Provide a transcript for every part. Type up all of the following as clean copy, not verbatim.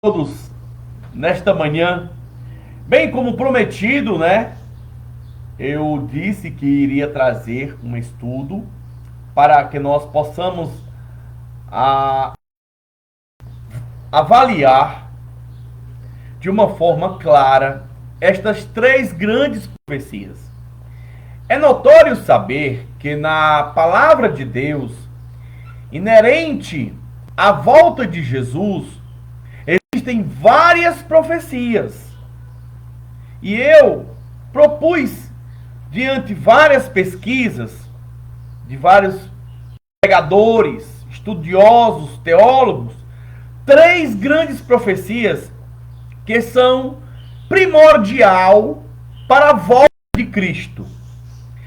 Todos nesta manhã, bem como prometido, né? Eu disse que iria trazer um estudo para que nós possamos avaliar de uma forma clara estas três grandes profecias. É notório saber que na palavra de Deus, inerente à volta de Jesus, existem várias profecias. E eu propus, diante várias pesquisas, de vários pregadores, estudiosos, teólogos, três grandes profecias que são primordial para a volta de Cristo.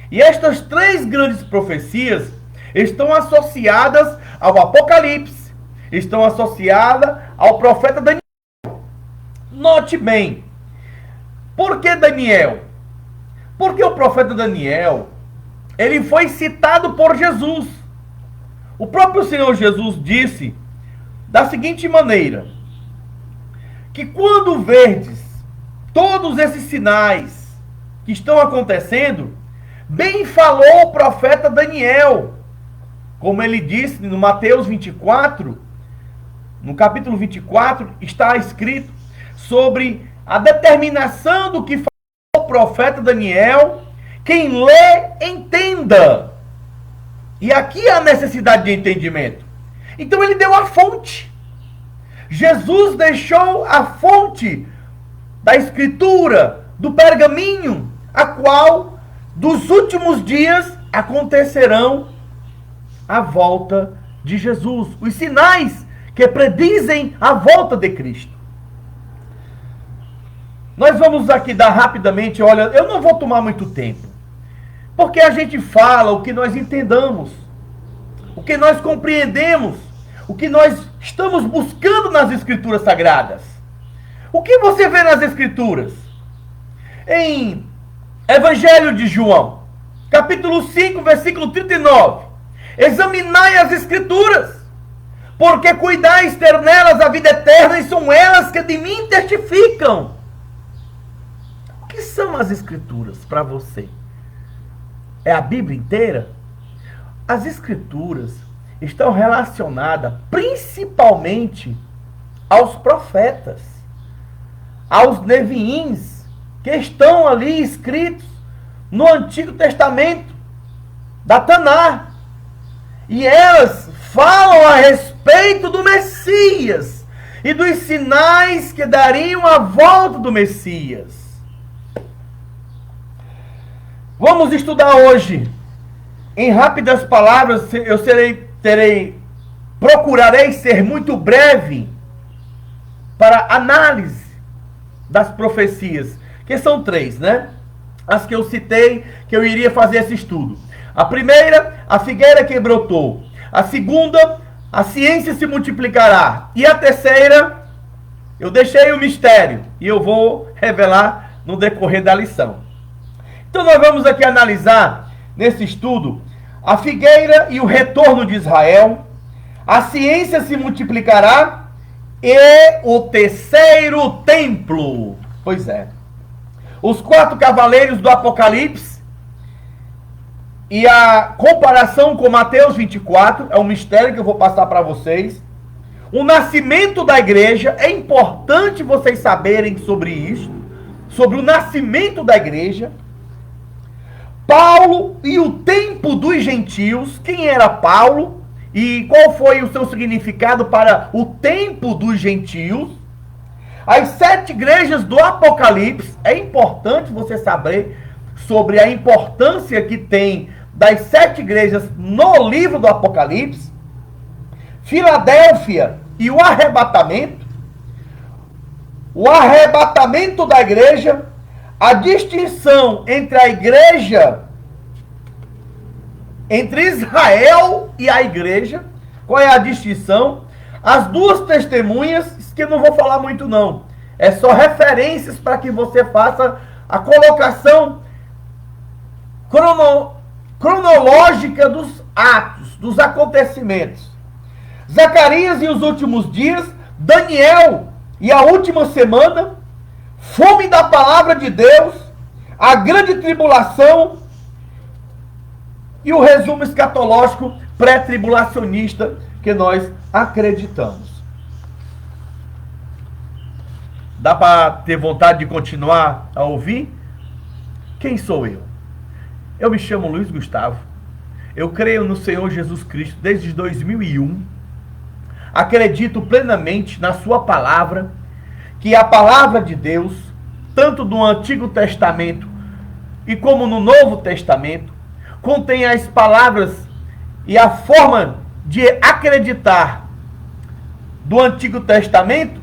E estas três grandes profecias estão associadas ao Apocalipse, estão associadas ao profeta Daniel. Note bem, por que Daniel? Porque o profeta Daniel, ele foi citado por Jesus. O próprio Senhor Jesus disse da seguinte maneira, que quando verdes todos esses sinais que estão acontecendo, bem falou o profeta Daniel, como ele disse no Mateus 24, no capítulo 24, está escrito sobre a determinação do que falou o profeta Daniel. Quem lê, entenda. E aqui há necessidade de entendimento. Então ele deu a fonte. Jesus deixou a fonte da escritura, do pergaminho, a qual dos últimos dias acontecerão a volta de Jesus. Os sinais que predizem a volta de Cristo. Nós vamos aqui dar rapidamente, olha, eu não vou tomar muito tempo, porque a gente fala o que nós entendamos, o que nós compreendemos, o que nós estamos buscando nas Escrituras Sagradas. O que você vê nas Escrituras? Em Evangelho de João, capítulo 5, versículo 39. Examinai as Escrituras, porque cuidais ter nelas a vida eterna, e são elas que de mim testificam. O que são as Escrituras para você? É a Bíblia inteira? As Escrituras estão relacionadas principalmente aos profetas, aos neviins, que estão ali escritos no Antigo Testamento, da Taná. E elas falam a respeito do Messias e dos sinais que dariam a volta do Messias. Vamos estudar hoje, em rápidas palavras, procurarei ser muito breve para análise das profecias, que são três, né? As que eu citei, que eu iria fazer esse estudo. A primeira, a figueira que brotou. A segunda, a ciência se multiplicará. E a terceira, eu deixei o mistério e eu vou revelar no decorrer da lição. Então nós vamos aqui analisar, nesse estudo, a figueira e o retorno de Israel, a ciência se multiplicará e o terceiro templo. Pois é. Os quatro cavaleiros do Apocalipse e a comparação com Mateus 24, é um mistério que eu vou passar para vocês. O nascimento da igreja, é importante vocês saberem sobre isso, sobre o nascimento da igreja. Paulo e o tempo dos gentios, quem era Paulo e qual foi o seu significado para o tempo dos gentios. As 7 igrejas do Apocalipse, é importante você saber sobre a importância que tem das 7 igrejas no livro do Apocalipse. Filadélfia e o arrebatamento da igreja, a distinção entre a igreja, entre Israel e a igreja. Qual é a distinção? As duas testemunhas, que eu não vou falar muito não, é só referências para que você faça a colocação cronológica dos atos, dos acontecimentos. Zacarias e os últimos dias, Daniel E a última semana, fome da palavra de Deus, a grande tribulação e o resumo escatológico pré-tribulacionista que nós acreditamos. Dá para ter vontade de continuar a ouvir? Quem sou eu? Eu me chamo Luiz Gustavo. Eu creio no Senhor Jesus Cristo desde 2001. Acredito plenamente na sua palavra, que a palavra de Deus, tanto no Antigo Testamento e como no Novo Testamento, contém as palavras e a forma de acreditar do Antigo Testamento,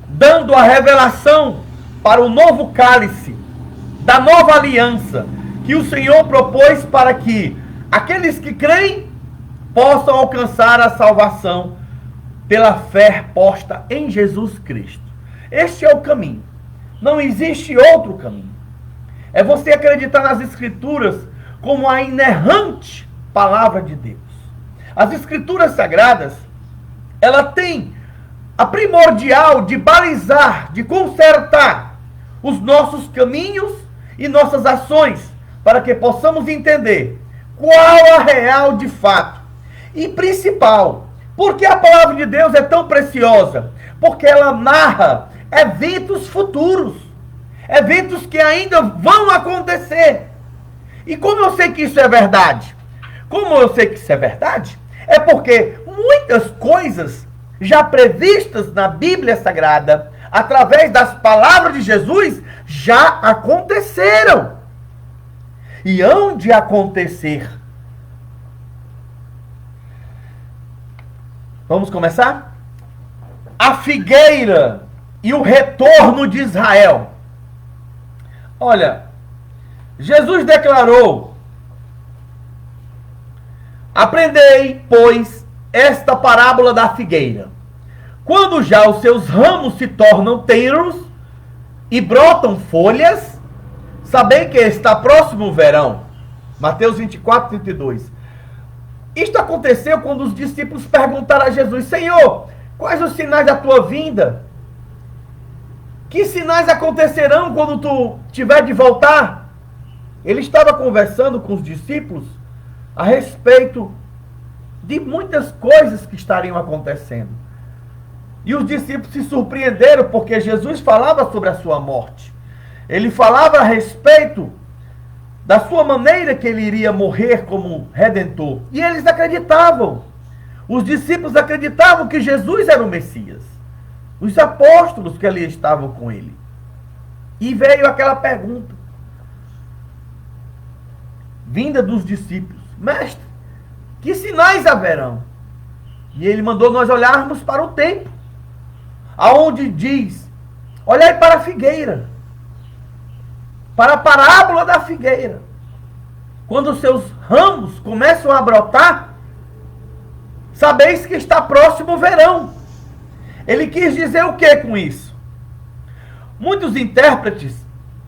dando a revelação para o novo cálice da nova aliança que o Senhor propôs para que aqueles que creem possam alcançar a salvação pela fé posta em Jesus Cristo. Este é o caminho. Não existe outro caminho. É você acreditar nas Escrituras como a inerrante palavra de Deus. As Escrituras Sagradas, ela tem a primordial de balizar, de consertar os nossos caminhos e nossas ações, para que possamos entender qual a real de fato. E principal, porque a palavra de Deus é tão preciosa? Porque ela narra eventos futuros, eventos que ainda vão acontecer. E como eu sei que isso é verdade? Como eu sei que isso é verdade? É porque muitas coisas já previstas na Bíblia Sagrada, através das palavras de Jesus, já aconteceram. E hão de acontecer. Vamos começar? A figueira e o retorno de Israel. Olha, Jesus declarou: aprendei, pois, esta parábola da figueira. Quando já os seus ramos se tornam tenros e brotam folhas, sabei que está próximo o verão. Mateus 24, 32. Isto aconteceu quando os discípulos perguntaram a Jesus: Senhor, quais os sinais da tua vinda? Que sinais acontecerão quando tu tiver de voltar? Ele estava conversando com os discípulos a respeito de muitas coisas que estariam acontecendo. E os discípulos se surpreenderam porque Jesus falava sobre a sua morte. Ele falava a respeito da sua maneira que ele iria morrer como redentor. E eles acreditavam. Os discípulos acreditavam que Jesus era o Messias. Os apóstolos que ali estavam com ele. E veio aquela pergunta, vinda dos discípulos: Mestre, que sinais haverão? E ele mandou nós olharmos para o tempo, aonde diz: olhai para a figueira, para a parábola da figueira. Quando os seus ramos começam a brotar, sabeis que está próximo o verão. Ele quis dizer o que com isso? Muitos intérpretes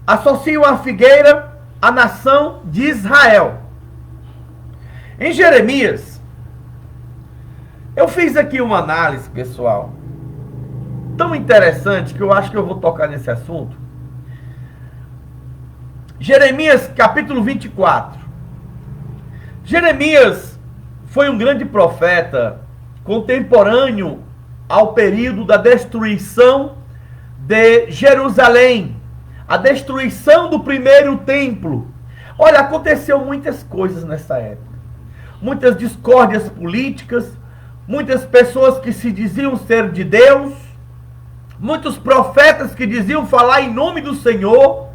associam a figueira à nação de Israel. Em Jeremias, eu fiz aqui uma análise, pessoal, tão interessante que eu acho que eu vou tocar nesse assunto. Jeremias capítulo 24. Jeremias foi um grande profeta contemporâneo ao período da destruição de Jerusalém, a destruição do primeiro templo. Olha, aconteceu muitas coisas nessa época. Muitas discórdias políticas, muitas pessoas que se diziam ser de Deus, muitos profetas que diziam falar em nome do Senhor.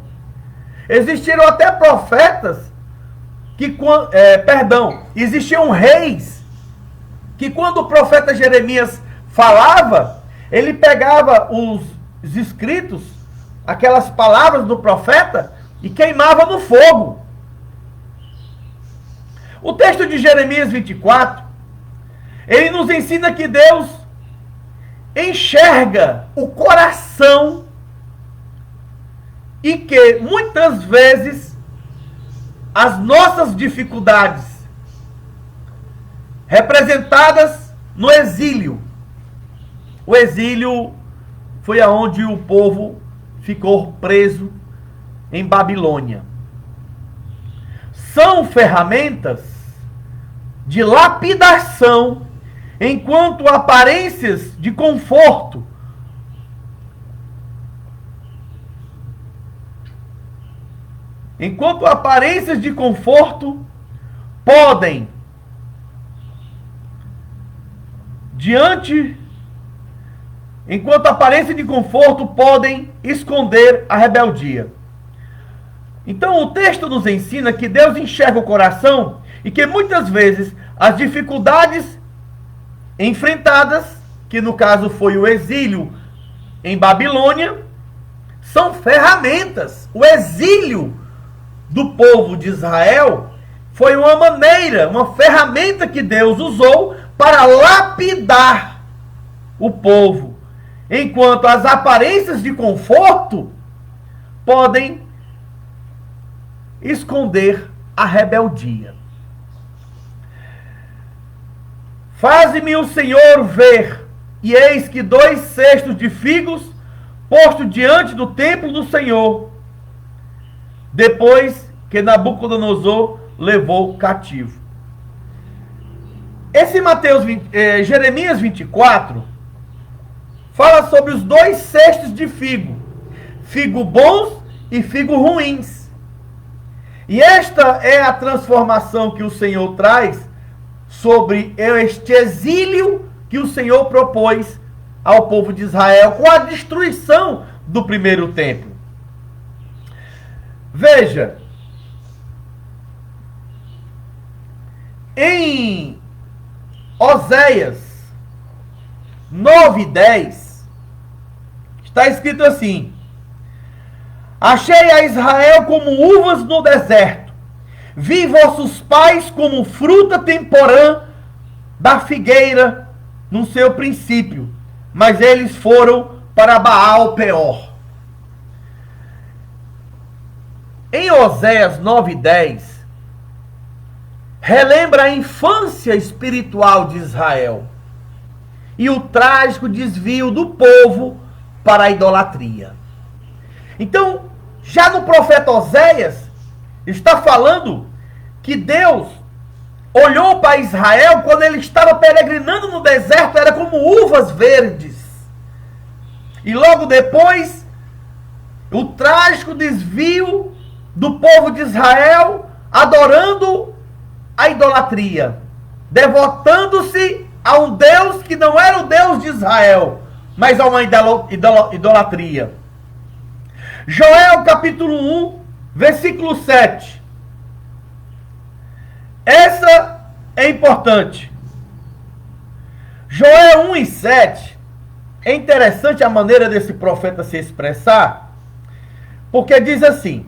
Existiram até profetas que, existiam reis que quando o profeta Jeremias falava, ele pegava os escritos, aquelas palavras do profeta, e queimava no fogo. O texto de Jeremias 24, ele nos ensina que Deus enxerga o coração e que muitas vezes as nossas dificuldades, representadas no exílio. O exílio foi aonde o povo ficou preso em Babilônia. São ferramentas de lapidação, enquanto aparências de conforto podem, esconder a rebeldia. Então o texto nos ensina que Deus enxerga o coração e que muitas vezes as dificuldades enfrentadas, que no caso foi o exílio em Babilônia, são ferramentas. O exílio do povo de Israel foi uma maneira, uma ferramenta que Deus usou para lapidar o povo, enquanto as aparências de conforto podem esconder a rebeldia. Faze-me o Senhor ver, e eis que 2 cestos de figos posto diante do templo do Senhor, depois que Nabucodonosor levou cativo. Esse Jeremias 24 fala sobre os 2 cestos de figo, figo bons e figo ruins. E esta é a transformação que o Senhor traz sobre este exílio que o Senhor propôs ao povo de Israel com a destruição do primeiro templo. Veja, em Oséias 9:10 está escrito assim: achei a Israel como uvas no deserto, vi vossos pais como fruta temporã da figueira no seu princípio, mas eles foram para Baal Peor. Em Oséias 9:10, relembra a infância espiritual de Israel e o trágico desvio do povo para a idolatria. Então, já no profeta Oséias, está falando que Deus olhou para Israel quando ele estava peregrinando no deserto, era como uvas verdes. E logo depois, o trágico desvio do povo de Israel adorando a idolatria, devotando-se a um Deus que não era o Deus de Israel, mas a uma idolatria. Joel capítulo 1, versículo 7. Essa é importante. Joel 1 e 7. É interessante a maneira desse profeta se expressar, porque diz assim,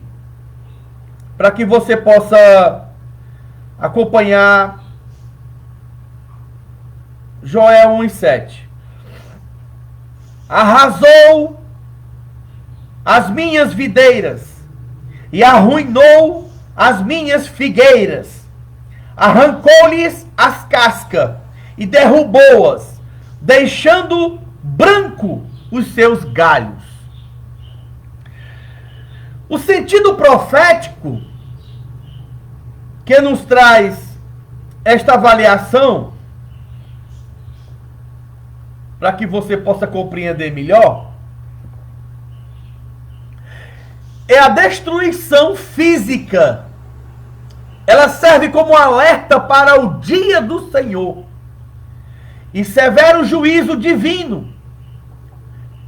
para que você possa acompanhar Joel 1 e 7. Arrasou as minhas videiras e arruinou as minhas figueiras, arrancou-lhes as cascas e derrubou-as, deixando branco os seus galhos. O sentido profético que nos traz esta avaliação, para que você possa compreender melhor, é a destruição física. Ela serve como alerta para o dia do Senhor e severo juízo divino,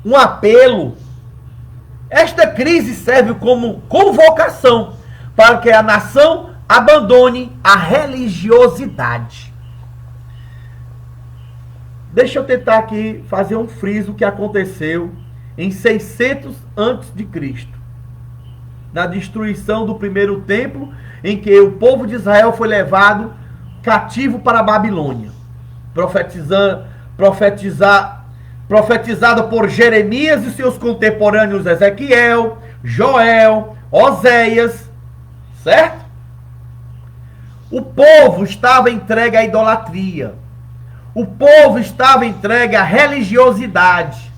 um apelo. Esta crise serve como convocação para que a nação abandone a religiosidade. Deixa eu tentar aqui fazer um friso que aconteceu em 600 a.C., na destruição do primeiro templo, em que o povo de Israel foi levado cativo para a Babilônia. Profetizado por Jeremias e seus contemporâneos Ezequiel, Joel, Oséias, certo? O povo estava entregue à idolatria. O povo estava entregue à religiosidade.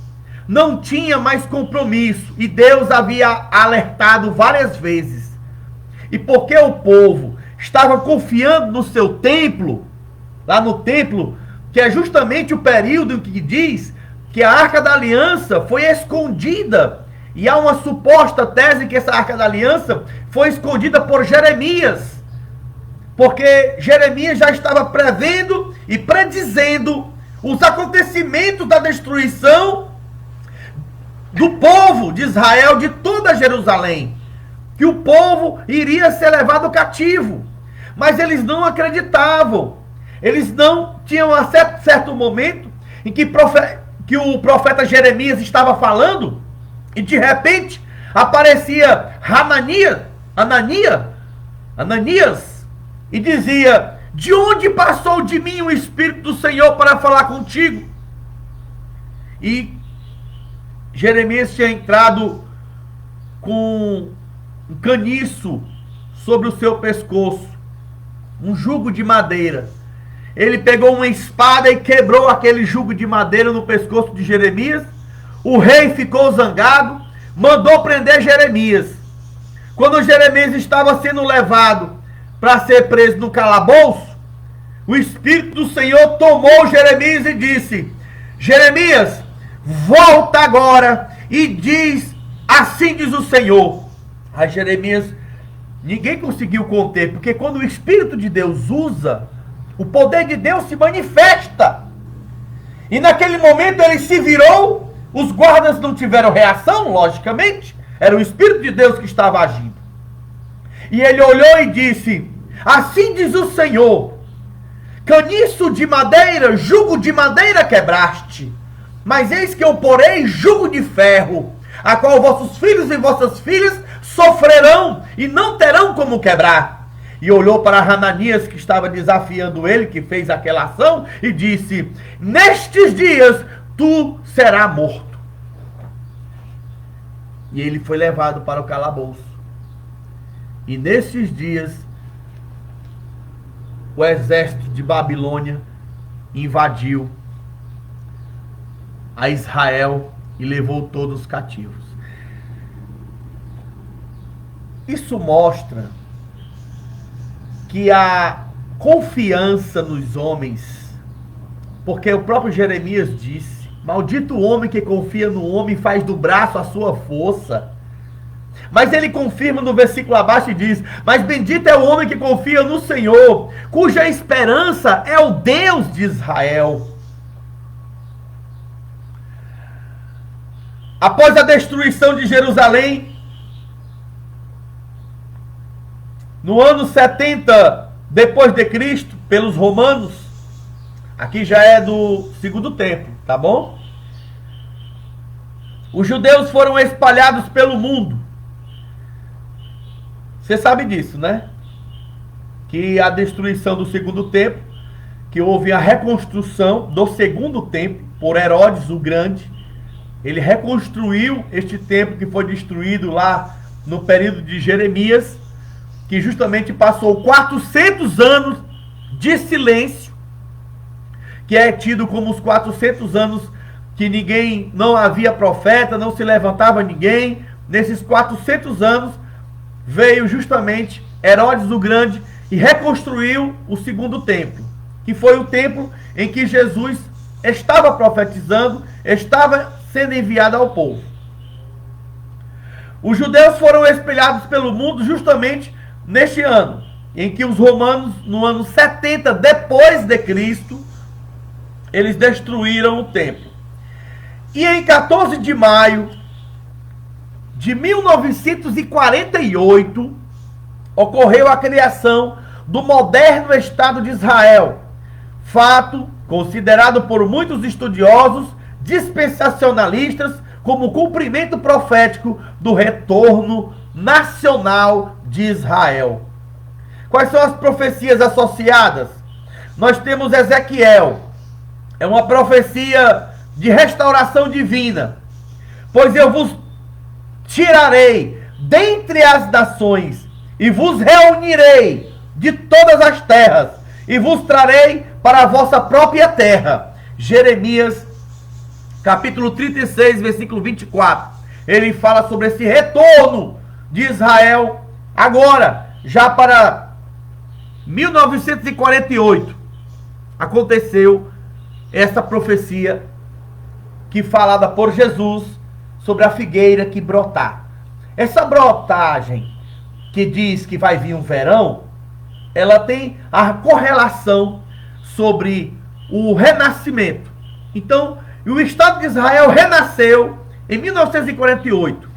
não tinha mais compromisso, e Deus havia alertado várias vezes. E porque o povo estava confiando no seu templo, lá no templo, que é justamente o período em que diz que a Arca da Aliança foi escondida, e há uma suposta tese que essa Arca da Aliança foi escondida por Jeremias, porque Jeremias já estava prevendo e predizendo os acontecimentos da destruição do povo de Israel, de toda Jerusalém, que o povo iria ser levado cativo. Mas eles não acreditavam. Eles não tinham a certo momento em que o profeta Jeremias estava falando, e de repente aparecia Ananias, e dizia: de onde passou de mim o Espírito do Senhor para falar contigo? E Jeremias tinha entrado com um caniço sobre o seu pescoço, um jugo de madeira. Ele pegou uma espada e quebrou aquele jugo de madeira no pescoço de Jeremias. O rei ficou zangado, mandou prender Jeremias. Quando Jeremias estava sendo levado para ser preso no calabouço, o Espírito do Senhor tomou Jeremias e disse: Jeremias, volta agora e diz: assim diz o Senhor. A Jeremias, ninguém conseguiu conter, porque quando o Espírito de Deus usa, o poder de Deus se manifesta. E naquele momento ele se virou, os guardas não tiveram reação, logicamente, era o Espírito de Deus que estava agindo. E ele olhou e disse: assim diz o Senhor, caniço de madeira, jugo de madeira quebraste, mas eis que eu porei jugo de ferro, a qual vossos filhos e vossas filhas sofrerão e não terão como quebrar. E olhou para Hananias, que estava desafiando ele, que fez aquela ação, e disse: nestes dias tu serás morto. E ele foi levado para o calabouço. E nesses dias o exército de Babilônia invadiu a Israel e levou todos cativos. Isso mostra que a confiança nos homens, porque o próprio Jeremias disse: maldito o homem que confia no homem e faz do braço a sua força. Mas ele confirma no versículo abaixo e diz: mas bendito é o homem que confia no Senhor, cuja esperança é o Deus de Israel. Após a destruição de Jerusalém, no ano 70 depois de Cristo, pelos romanos, aqui já é do segundo templo, tá bom? Os judeus foram espalhados pelo mundo. Você sabe disso, né? Que a destruição do segundo templo, que houve a reconstrução do segundo templo por Herodes o Grande. Ele reconstruiu este templo que foi destruído lá no período de Jeremias, que justamente passou 400 anos de silêncio, que é tido como os 400 anos que ninguém, não havia profeta, não se levantava ninguém. Nesses 400 anos veio justamente Herodes o Grande e reconstruiu o segundo templo, que foi o templo em que Jesus estava profetizando, estava sendo enviado ao povo. Os judeus foram espalhados pelo mundo justamente neste ano, em que os romanos, no ano 70 depois de Cristo, eles destruíram o templo. E em 14 de maio de 1948, ocorreu a criação do moderno Estado de Israel, fato considerado por muitos estudiosos dispensacionalistas como cumprimento profético do retorno nacional de Israel. Quais são as profecias associadas? Nós temos Ezequiel, é uma profecia de restauração divina. Pois eu vos tirarei dentre as nações e vos reunirei de todas as terras e vos trarei para a vossa própria terra. Jeremias capítulo 36, versículo 24, ele fala sobre esse retorno de Israel, agora, já para 1948, aconteceu essa profecia que falada por Jesus sobre a figueira que brotar. Essa brotagem que diz que vai vir um verão, ela tem a correlação sobre o renascimento. Então, o Estado de Israel renasceu em 1948.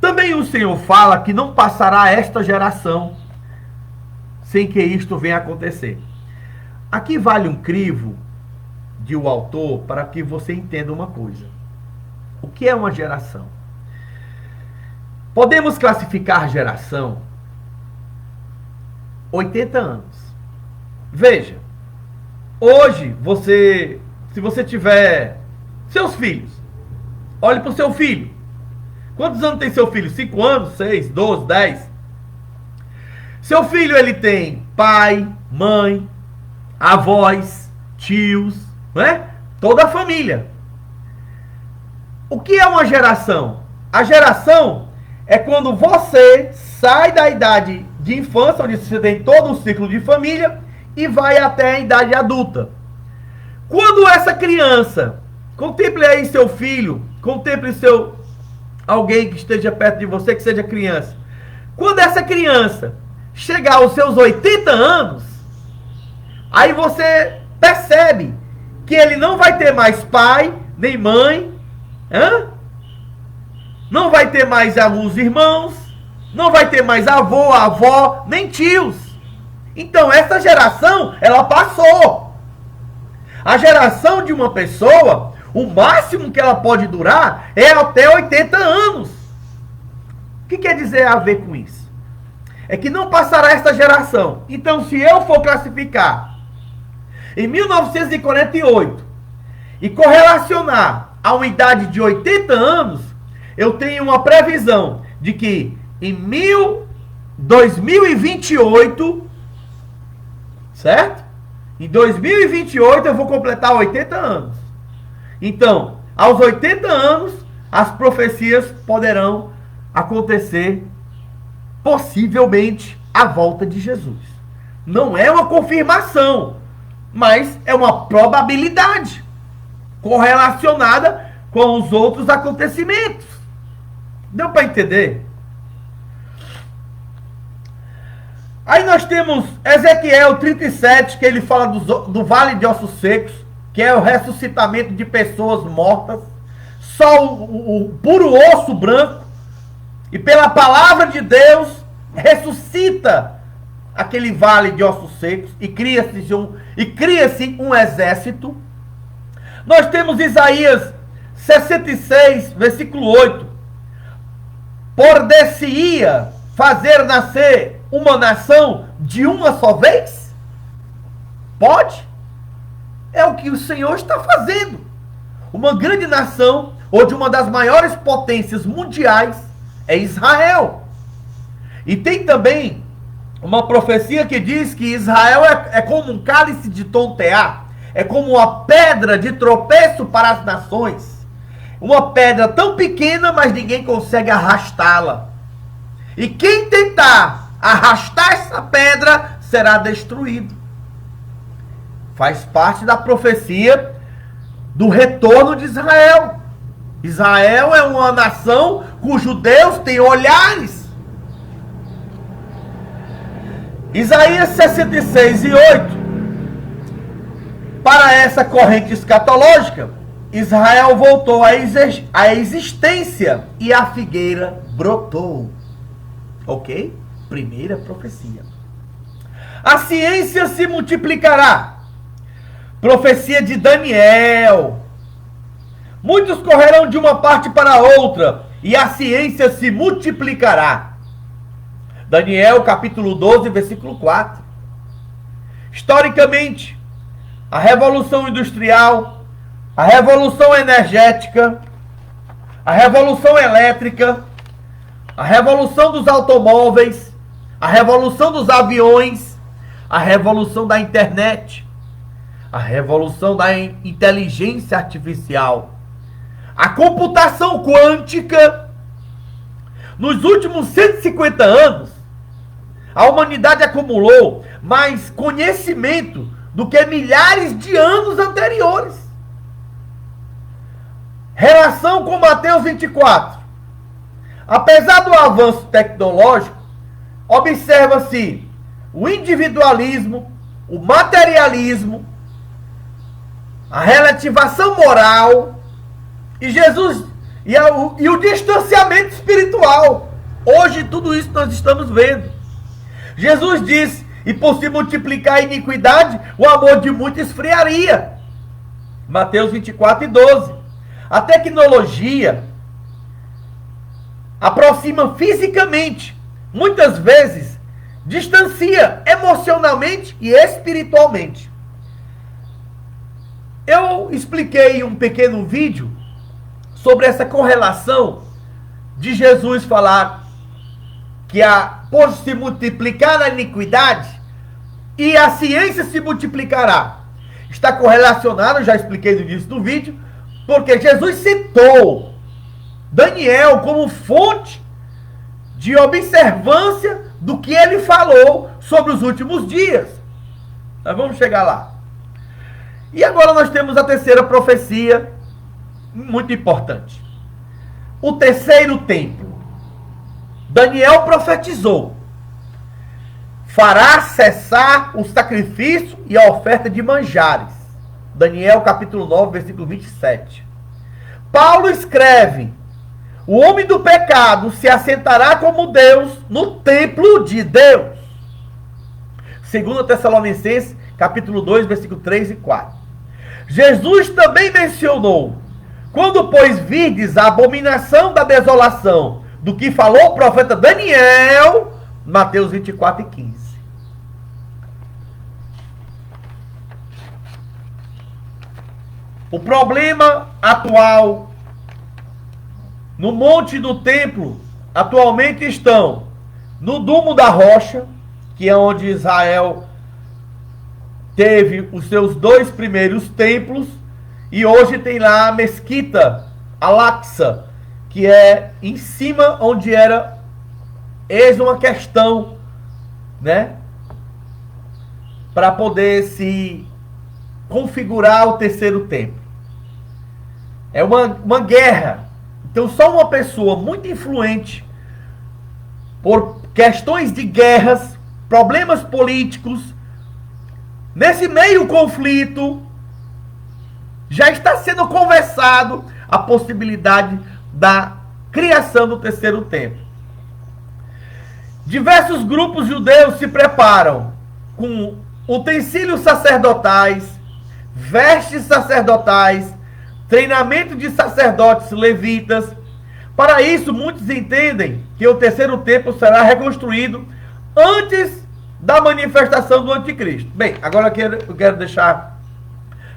Também o Senhor fala que não passará esta geração sem que isto venha a acontecer. Aqui vale um crivo de o autor para que você entenda uma coisa. O que é uma geração? Podemos classificar geração 80 anos. Veja, hoje se você tiver seus filhos, olhe para o seu filho. Quantos anos tem seu filho? 5 anos, 6, 12, 10? Seu filho, ele tem pai, mãe, avós, tios, não é? Toda a família. O que é uma geração? A geração é quando você sai da idade de infância, onde você tem todo o ciclo de família, e vai até a idade adulta. Quando essa criança, contemple aí seu filho, contemple alguém que esteja perto de você, que seja criança. Quando essa criança chegar aos seus 80 anos, aí você percebe que ele não vai ter mais pai, nem mãe, não vai ter mais alguns irmãos, não vai ter mais avô, avó, nem tios. Então essa geração, ela passou. A geração de uma pessoa, o máximo que ela pode durar é até 80 anos. O que quer dizer a ver com isso? É que não passará esta geração. Então, se eu for classificar em 1948 e correlacionar a uma idade de 80 anos, eu tenho uma previsão de que em 2028, certo? Em 2028 eu vou completar 80 anos. Então, aos 80 anos, as profecias poderão acontecer, possivelmente, a volta de Jesus. Não é uma confirmação, mas é uma probabilidade correlacionada com os outros acontecimentos. Deu para entender? Aí nós temos Ezequiel 37, que ele fala do vale de ossos secos, que é o ressuscitamento de pessoas mortas, só o puro osso branco, e pela palavra de Deus ressuscita aquele vale de ossos secos e cria-se um exército. Nós temos Isaías 66, versículo 8. Por-se-ia fazer nascer uma nação de uma só vez? Pode? É o que o Senhor está fazendo. Uma grande nação, ou de uma das maiores potências mundiais, é Israel. E tem também uma profecia que diz que Israel é como um cálice de tontear, é como uma pedra de tropeço para as nações. Uma pedra tão pequena, mas ninguém consegue arrastá-la. E quem tentar arrastar essa pedra será destruído. Faz parte da profecia do retorno de Israel. Israel é uma nação cujos Deus tem olhares. Isaías 66 e 8. Para essa corrente escatológica, Israel voltou à existência e a figueira brotou. Ok? Primeira profecia. A ciência se multiplicará. Profecia de Daniel. Muitos correrão de uma parte para outra, e a ciência se multiplicará. Daniel capítulo 12, versículo 4. Historicamente, a Revolução Industrial, a Revolução Energética, a Revolução Elétrica, a Revolução dos Automóveis, a Revolução dos Aviões, a Revolução da Internet, a revolução da inteligência artificial, a computação quântica. Nos últimos 150 anos, a humanidade acumulou mais conhecimento do que milhares de anos anteriores. Relação com Mateus 24. Apesar do avanço tecnológico, observa-se o individualismo, o materialismo, a relativação moral e Jesus e o distanciamento espiritual. Hoje tudo isso nós estamos vendo. Jesus disse: e por se multiplicar a iniquidade, o amor de muitos esfriaria. Mateus 24:12. A tecnologia aproxima fisicamente, muitas vezes distancia emocionalmente e espiritualmente. Eu expliquei em um pequeno vídeo sobre essa correlação de Jesus falar que por se multiplicar a iniquidade e a ciência se multiplicará. Está correlacionado, já expliquei no início do vídeo, porque Jesus citou Daniel como fonte de observância do que ele falou sobre os últimos dias. Nós vamos chegar lá. E agora nós temos a terceira profecia, muito importante. O terceiro templo. Daniel profetizou: fará cessar o sacrifício e a oferta de manjares. Daniel capítulo 9, versículo 27. Paulo escreve: o homem do pecado se assentará como Deus no templo de Deus. 2 Tessalonicenses capítulo 2, versículo 3 e 4. Jesus também mencionou: quando, pois, virdes a abominação da desolação, do que falou o profeta Daniel, Mateus 24 e 15. O problema atual no monte do templo, atualmente estão no Dumo da Rocha, que é onde Israel teve os seus 2 primeiros templos, e hoje tem lá a Mesquita Al-Aqsa, que é em cima onde era, eis uma questão, né, para poder se configurar o terceiro templo. É uma guerra. Então só uma pessoa muito influente, por questões de guerras, problemas políticos, nesse meio conflito, já está sendo conversado a possibilidade da criação do terceiro templo. Diversos grupos judeus se preparam com utensílios sacerdotais, vestes sacerdotais, treinamento de sacerdotes levitas. Para isso, muitos entendem que o terceiro templo será reconstruído antes da manifestação do anticristo. Bem, agora eu quero deixar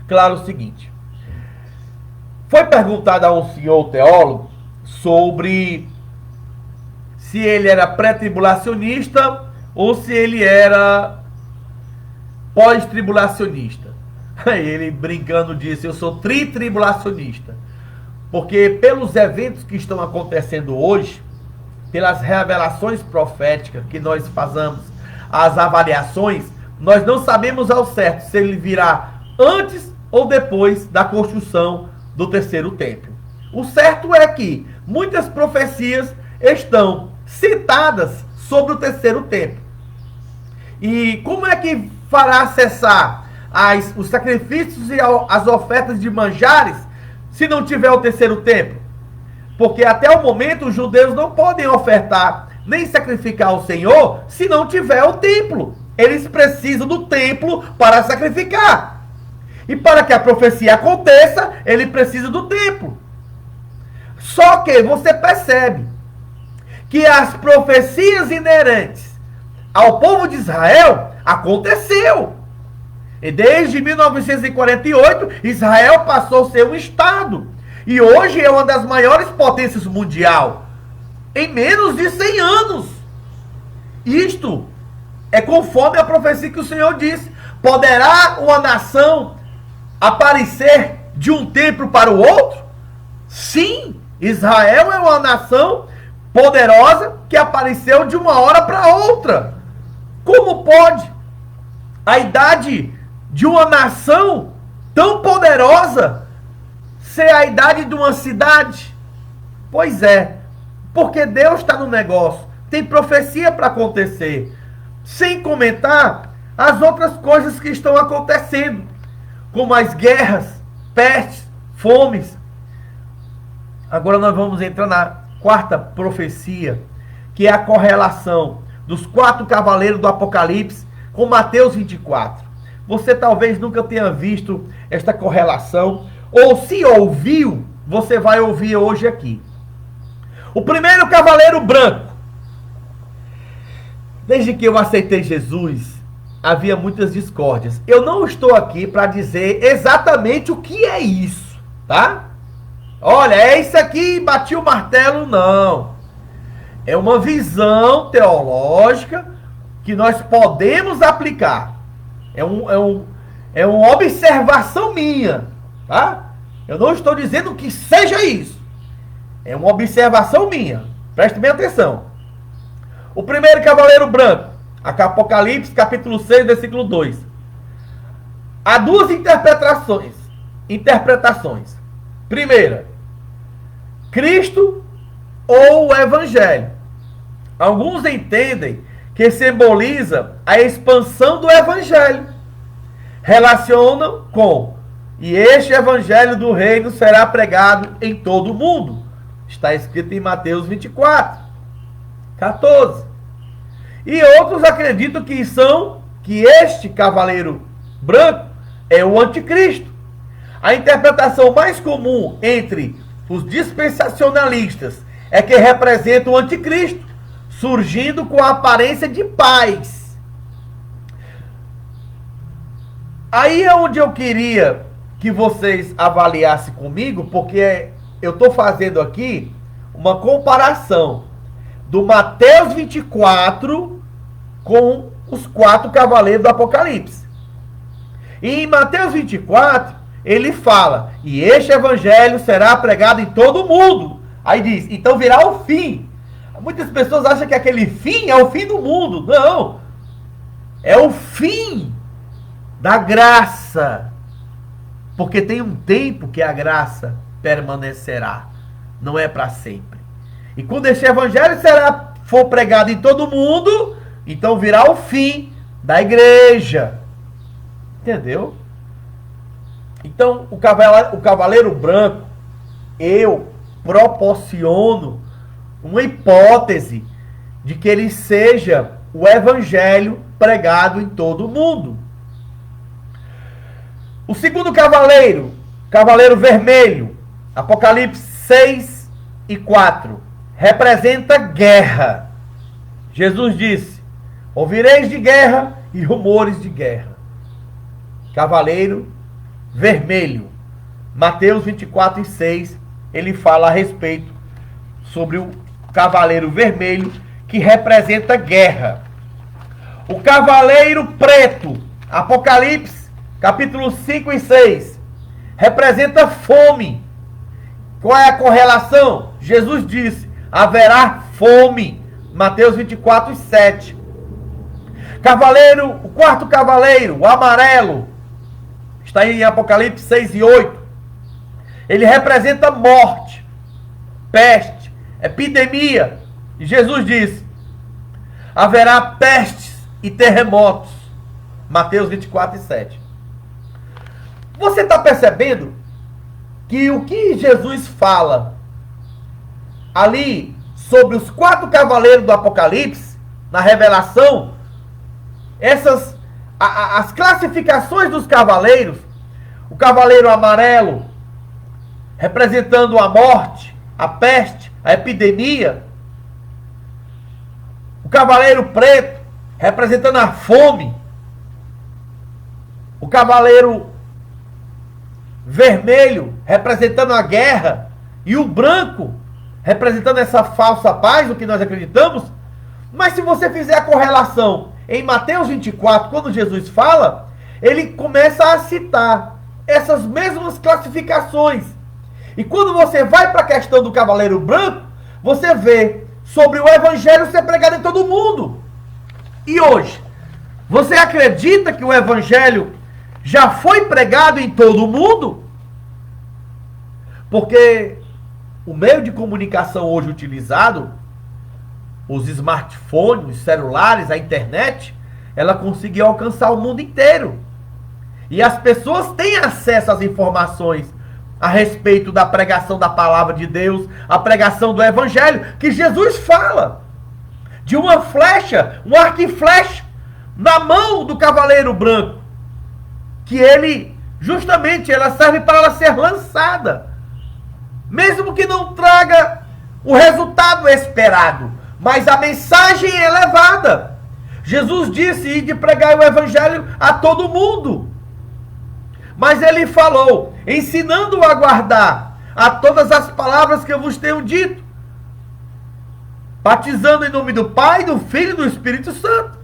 claro o seguinte. Foi perguntado a um senhor teólogo sobre se ele era pré-tribulacionista ou se ele era pós-tribulacionista. Aí ele, brincando, disse: eu sou tri-tribulacionista. Porque pelos eventos que estão acontecendo hoje, pelas revelações proféticas que nós fazemos, as avaliações, nós não sabemos ao certo se ele virá antes ou depois da construção do terceiro templo. O certo é que muitas profecias estão citadas sobre o terceiro templo. E como é que fará cessar os sacrifícios e as ofertas de manjares se não tiver o terceiro templo? Porque até o momento os judeus não podem ofertar nem sacrificar ao Senhor se não tiver o templo. Eles precisam do templo para sacrificar. E para que a profecia aconteça, ele precisa do templo. Só que você percebe que as profecias inerentes ao povo de Israel aconteceu. E desde 1948, Israel passou a ser um Estado. E hoje é uma das maiores potências mundial. Em menos de 100 anos. Isto é conforme a profecia que o Senhor disse. Poderá uma nação aparecer de um tempo para o outro? Sim, Israel é uma nação poderosa que apareceu de uma hora para outra. Como pode a idade de uma nação tão poderosa ser a idade de uma cidade? Pois é, porque Deus está no negócio. Tem profecia para acontecer. Sem comentar as outras coisas que estão acontecendo, como as guerras, pestes, fomes. Agora nós vamos entrar na quarta profecia, que é a correlação dos 4 cavaleiros do Apocalipse com Mateus 24. Você talvez nunca tenha visto esta correlação, ou se ouviu, você vai ouvir hoje aqui. O primeiro cavaleiro branco. Desde que eu aceitei Jesus, havia muitas discórdias. Eu não estou aqui para dizer exatamente o que é isso, tá? Olha, é isso aqui, bati o martelo, não. É uma visão teológica que nós podemos aplicar. É uma observação minha, tá? Eu não estou dizendo que seja isso. É uma observação minha. Preste bem atenção. O primeiro cavaleiro branco, Apocalipse, capítulo 6, versículo 2. Há duas interpretações. Primeira, Cristo ou o Evangelho. Alguns entendem que simboliza a expansão do Evangelho. Relacionam com: e este Evangelho do reino será pregado em todo o mundo. Está escrito em Mateus 24, 14. E outros acreditam que este cavaleiro branco é o anticristo. A interpretação mais comum entre os dispensacionalistas é que representa o anticristo, surgindo com a aparência de paz. Aí é onde eu queria que vocês avaliassem comigo, porque eu estou fazendo aqui uma comparação do Mateus 24 com os 4 cavaleiros do Apocalipse. E em Mateus 24, ele fala: e este evangelho será pregado em todo o mundo. Aí diz: então virá o fim. Muitas pessoas acham que aquele fim é o fim do mundo. Não. É o fim da graça. Porque tem um tempo que a graça permanecerá. Não é para sempre. E quando este evangelho for pregado em todo mundo, então virá o fim da igreja. Entendeu? Então, o cavaleiro branco, eu proporciono uma hipótese de que ele seja o evangelho pregado em todo mundo. O segundo cavaleiro, cavaleiro vermelho, Apocalipse 6 e 4, representa guerra. Jesus disse: ouvireis de guerra e rumores de guerra. Cavaleiro vermelho. Mateus 24 e 6, ele fala a respeito sobre o cavaleiro vermelho, que representa guerra. O cavaleiro preto, Apocalipse, capítulo 5 e 6, representa fome. Qual é a correlação? Jesus disse: haverá fome. Mateus 24 e 7. O quarto cavaleiro, o amarelo, está em Apocalipse 6 e 8. Ele representa morte, peste, epidemia. E Jesus disse: haverá pestes e terremotos. Mateus 24 e 7. Você está percebendo que o que Jesus fala ali sobre os 4 cavaleiros do Apocalipse, na revelação, as classificações dos cavaleiros, o cavaleiro amarelo representando a morte, a peste, a epidemia, o cavaleiro preto representando a fome, o cavaleiro vermelho representando a guerra, e o branco representando essa falsa paz, o que nós acreditamos. Mas se você fizer a correlação em Mateus 24, quando Jesus fala, ele começa a citar essas mesmas classificações. E quando você vai para a questão do cavaleiro branco, você vê sobre o evangelho ser pregado em todo mundo. E hoje, você acredita que o evangelho já foi pregado em todo mundo? Porque o meio de comunicação hoje utilizado, os smartphones, os celulares, a internet, ela conseguiu alcançar o mundo inteiro. E as pessoas têm acesso às informações a respeito da pregação da palavra de Deus, a pregação do evangelho, que Jesus fala de uma flecha, um arco e flecha na mão do cavaleiro branco, que ele, justamente, ela serve para ela ser lançada, mesmo que não traga o resultado esperado, mas a mensagem é levada. Jesus disse: ir de pregar o evangelho a todo mundo. Mas ele falou, ensinando-o a guardar a todas as palavras que eu vos tenho dito, batizando em nome do Pai, do Filho e do Espírito Santo.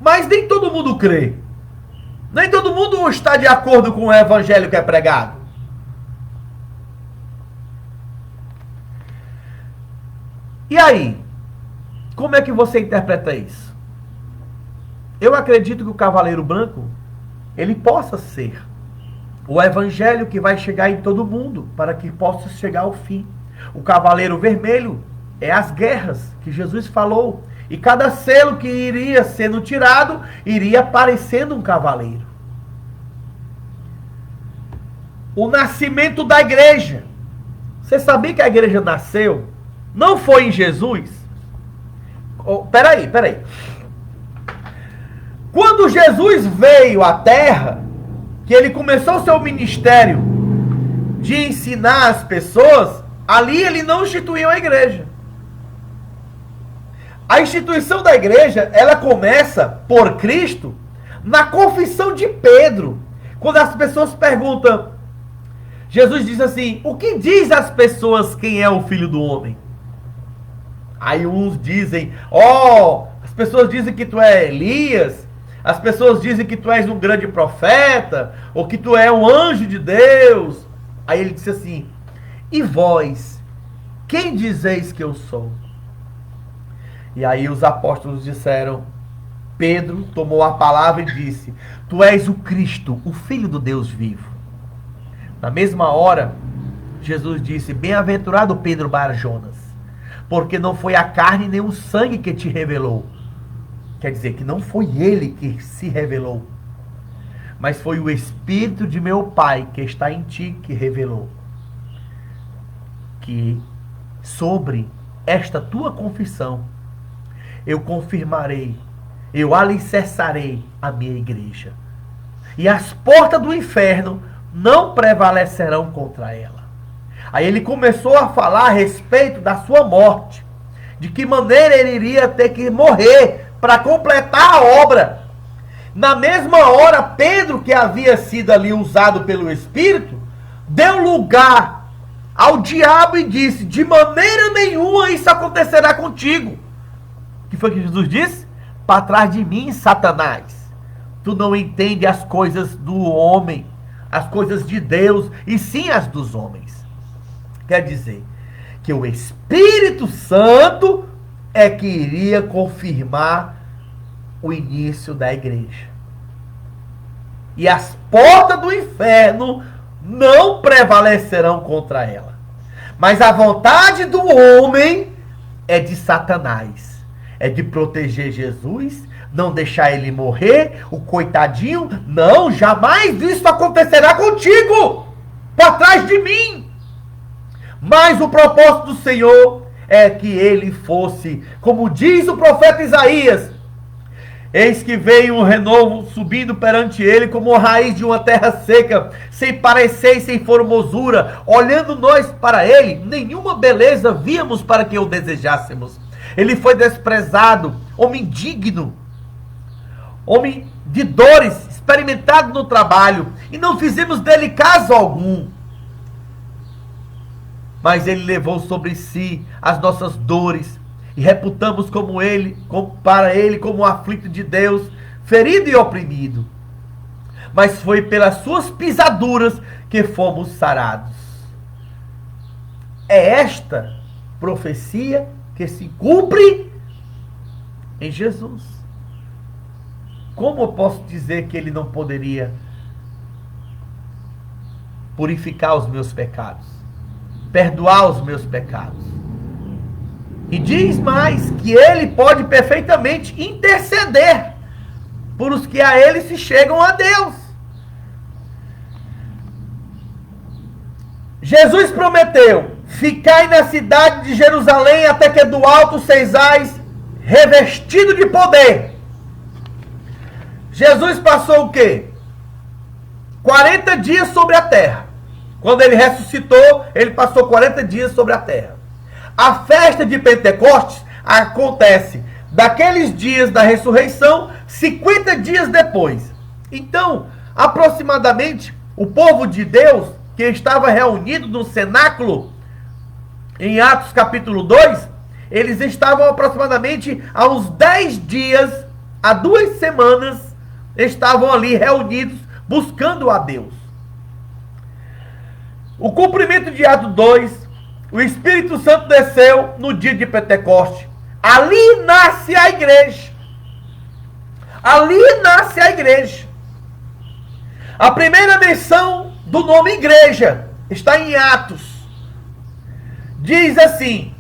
Mas nem todo mundo crê. Nem todo mundo está de acordo com o evangelho que é pregado. E aí? Como é que você interpreta isso? Eu acredito que o cavaleiro branco, ele possa ser o evangelho que vai chegar em todo mundo, para que possa chegar ao fim. O cavaleiro vermelho é as guerras que Jesus falou, e cada selo que iria sendo tirado, iria aparecendo um cavaleiro. O nascimento da igreja. Você sabia que a igreja nasceu? Não foi em Jesus? Peraí. Quando Jesus veio à terra, que ele começou o seu ministério de ensinar as pessoas, ali ele não instituiu a igreja. A instituição da igreja, ela começa por Cristo na confissão de Pedro. Quando as pessoas perguntam, Jesus diz assim: o que diz às pessoas quem é o Filho do Homem? Aí uns dizem, as pessoas dizem que tu é Elias, as pessoas dizem que tu és um grande profeta, ou que tu é um anjo de Deus. Aí ele disse assim: e vós, quem dizeis que eu sou? E aí os apóstolos disseram, Pedro tomou a palavra e disse: tu és o Cristo, o Filho do Deus vivo. Na mesma hora, Jesus disse: bem-aventurado Pedro Bar Jonas, porque não foi a carne nem o sangue que te revelou. Quer dizer que não foi ele que se revelou, mas foi o Espírito de meu Pai que está em ti que revelou. Que sobre esta tua confissão eu confirmarei, eu alicerçarei a minha igreja, e as portas do inferno não prevalecerão contra ela. Aí ele começou a falar a respeito da sua morte, de que maneira ele iria ter que morrer para completar a obra. Na mesma hora, Pedro, que havia sido ali usado pelo Espírito, deu lugar ao diabo e disse: de maneira nenhuma isso acontecerá contigo. O que foi que Jesus disse? Para trás de mim, Satanás, tu não entende as coisas do homem, as coisas de Deus, e sim as dos homens. Quer dizer que o Espírito Santo é que iria confirmar o início da igreja. E as portas do inferno não prevalecerão contra ela. Mas a vontade do homem é de Satanás. É de proteger Jesus, não deixar ele morrer, o coitadinho. Não, jamais isso acontecerá contigo, para trás de mim. Mas o propósito do Senhor é que ele fosse, como diz o profeta Isaías: eis que veio um renovo subindo perante ele, como a raiz de uma terra seca, sem parecer e sem formosura. Olhando nós para ele, nenhuma beleza víamos para que o desejássemos. Ele foi desprezado, homem digno, homem de dores, experimentado no trabalho, e não fizemos dele caso algum. Mas ele levou sobre si as nossas dores, e reputamos para ele como um aflito de Deus, ferido e oprimido. mas foi pelas suas pisaduras que fomos sarados. É esta profecia que se cumpre em Jesus. Como eu posso dizer que ele não poderia purificar os meus pecados, perdoar os meus pecados? E diz mais que ele pode perfeitamente interceder por os que a ele se chegam a Deus. Jesus prometeu: ficai na cidade de Jerusalém até que do alto sejais revestido de poder. Jesus passou o quê? 40 dias sobre a terra. Quando ele ressuscitou, ele passou 40 dias sobre a terra. A festa de Pentecostes acontece daqueles dias da ressurreição, 50 dias depois. Então, aproximadamente, o povo de Deus, que estava reunido no cenáculo, em Atos capítulo 2, eles estavam aproximadamente há uns 10 dias, há 2 semanas, estavam ali reunidos, buscando a Deus. O cumprimento de Atos 2, o Espírito Santo desceu no dia de Pentecoste. Ali nasce a igreja. Ali nasce a igreja. A primeira menção do nome igreja está em Atos. Diz assim: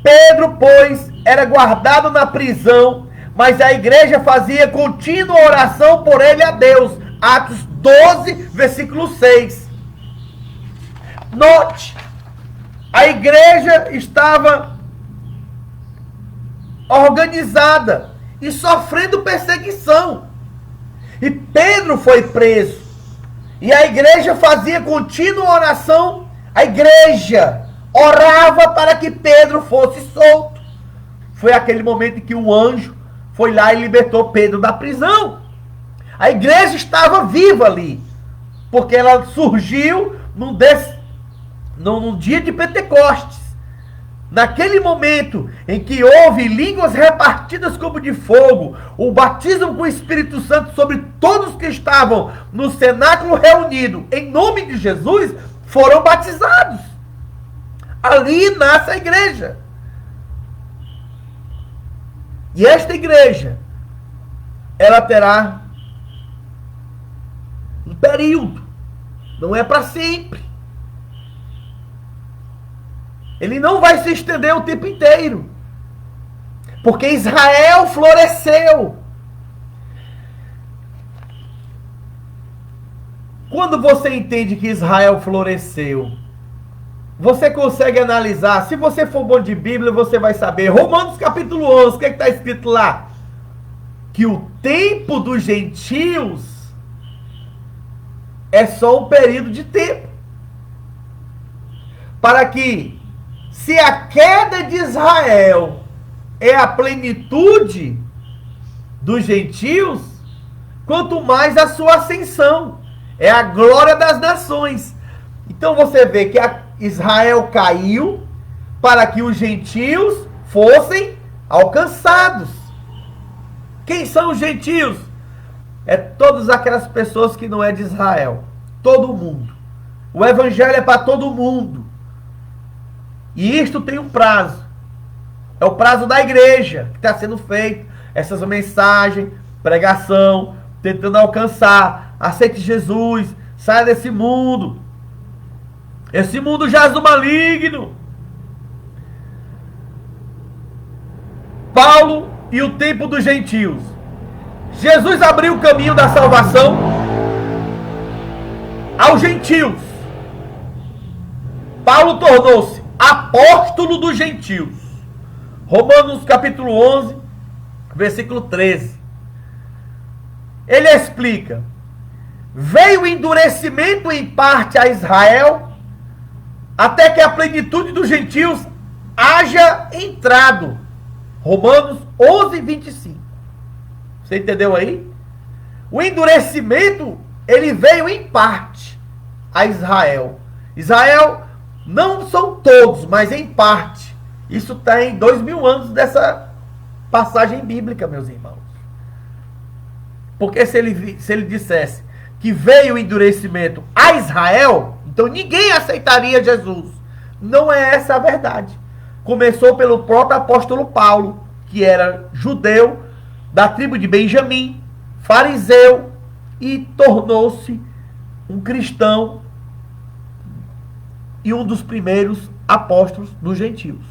Pedro, pois, era guardado na prisão, mas a igreja fazia contínua oração por ele a Deus. Atos 12, versículo 6. Note, a igreja estava organizada e sofrendo perseguição. E Pedro foi preso. E a igreja fazia contínua oração. A igreja orava para que Pedro fosse solto. Foi aquele momento em que um anjo foi lá e libertou Pedro da prisão. A igreja estava viva ali, porque ela surgiu num dia de Pentecostes. Naquele momento em que houve línguas repartidas como de fogo, o batismo com o Espírito Santo sobre todos que estavam no cenáculo reunido, em nome de Jesus, foram batizados. Ali nasce a igreja. E esta igreja, ela terá um período, não é para sempre. Ele não vai se estender o tempo inteiro, porque Israel floresceu. Quando você entende que Israel floresceu, você consegue analisar. Se você for bom de Bíblia, você vai saber. Romanos capítulo 11, o que está escrito lá? Que o tempo dos gentios é só um período de tempo. Para que, se a queda de Israel é a plenitude dos gentios, quanto mais a sua ascensão é a glória das nações. Então você vê que Israel caiu para que os gentios fossem alcançados. Quem são os gentios? É todas aquelas pessoas que não é de Israel. Todo mundo. O evangelho é para todo mundo. E isto tem um prazo. É o prazo da igreja que está sendo feito. Essas mensagens, pregação, tentando alcançar. Aceite Jesus, saia desse mundo. Esse mundo jaz do maligno. Paulo e o tempo dos gentios. Jesus abriu o caminho da salvação aos gentios. Paulo tornou-se apóstolo dos gentios. Romanos capítulo 11, versículo 13. Ele explica: veio o endurecimento em parte a Israel, até que a plenitude dos gentios haja entrado. Romanos 11, 25. Você entendeu aí? O endurecimento, ele veio em parte a Israel. Israel não são todos, mas em parte. Isso tem 2000 anos dessa passagem bíblica, meus irmãos. Porque se ele dissesse que veio o endurecimento a Israel, então ninguém aceitaria Jesus. Não é essa a verdade. Começou pelo próprio apóstolo Paulo, que era judeu, da tribo de Benjamim, fariseu, e tornou-se um cristão e um dos primeiros apóstolos dos gentios.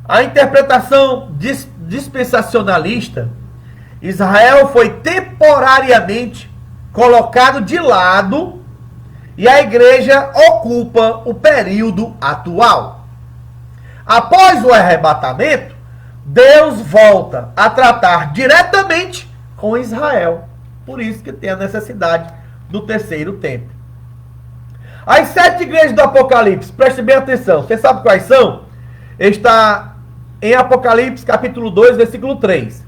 A interpretação dispensacionalista, Israel foi temporariamente colocado de lado e a igreja ocupa o período atual. Após o arrebatamento, Deus volta a tratar diretamente com Israel. Por isso que tem a necessidade do terceiro templo. As 7 igrejas do Apocalipse, preste bem atenção. Você sabe quais são? Está em Apocalipse capítulo 2, versículo 3.